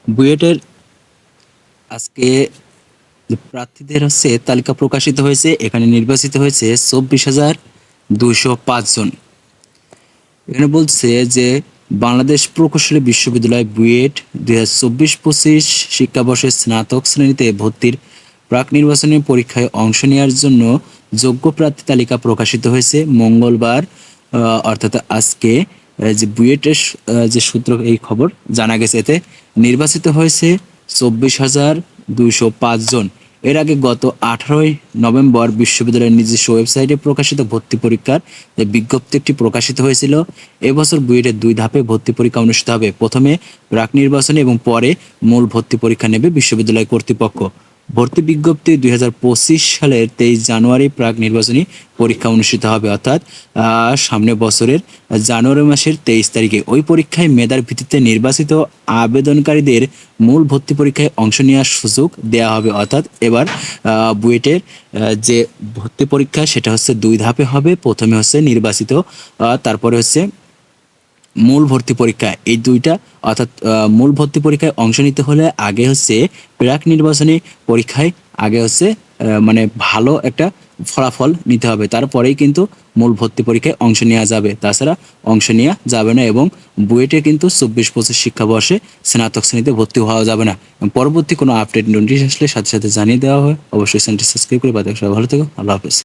বুয়েটের আজকে যে প্রার্থীদের তালিকা প্রকাশিত হয়েছে। এখানে নির্বাচিত হয়েছে 24,205 জন। এখানে বলছে যে বাংলাদেশ প্রকৌশলী বিশ্ববিদ্যালয় বুয়েট 2024-25 শিক্ষাবর্ষের স্নাতক শ্রেণীতে ভর্তির প্রাক নির্বাচনী পরীক্ষায় অংশ নেওয়ার জন্য যোগ্য প্রার্থী তালিকা প্রকাশিত হয়েছে মঙ্গলবার, অর্থাৎ আজকে। যে বুয়েটের যে সূত্র এই খবর জানা গেছে, এতে নির্বাচিত হয়েছে 24,205 জন। এর আগে গত 18ই নভেম্বর বিশ্ববিদ্যালয়ের নিজস্ব ওয়েবসাইটে প্রকাশিত ভর্তি পরীক্ষার যে বিজ্ঞপ্তি একটি প্রকাশিত হয়েছিল। এবছর বুয়েটের 2 ধাপে ভর্তি পরীক্ষা অনুষ্ঠিত হবে। প্রথমে প্রাক নির্বাচনী এবং পরে মূল ভর্তি পরীক্ষা নেবে বিশ্ববিদ্যালয় কর্তৃপক্ষ। ভর্তি বিজ্ঞপ্তি 2025 সালের 23 জানুয়ারি প্রাক নির্বাচনী পরীক্ষা অনুষ্ঠিত হবে, অর্থাৎ সামনের বছরের জানুয়ারি মাসের 23 তারিখে। ওই পরীক্ষায় মেধার ভিত্তিতে নির্বাচিত আবেদনকারীদের মূল ভর্তি পরীক্ষায় অংশ নেওয়ার সুযোগ দেওয়া হবে। অর্থাৎ এবার বুয়েটের যে ভর্তি পরীক্ষা সেটা 2 ধাপে হবে। প্রথমে নির্বাচিত, তারপরে মূল ভর্তি পরীক্ষা। এই দুইটা, অর্থাৎ মূল ভর্তি পরীক্ষায় অংশ নিতে হলে আগে প্রাক নির্বাচনী পরীক্ষায় আগে মানে ভালো একটা ফলাফল নিতে হবে, তারপরেই কিন্তু মূল ভর্তি পরীক্ষায় অংশ নেওয়া যাবে। তাছাড়া অংশ নেওয়া যাবে না। এবং বুয়েটে কিন্তু 24-25 শিক্ষাবর্ষে স্নাতক শ্রেণীতে ভর্তি হওয়া যাবে না। পরবর্তী কোনো আপডেট নোটিশ আসলে সাথে সাথে জানিয়ে দেওয়া হয়। অবশ্যই চ্যানেলটি সাবস্ক্রাইব করে পাঠাতে। সবাই ভালো থেকো। আল্লাহ হাফেজ।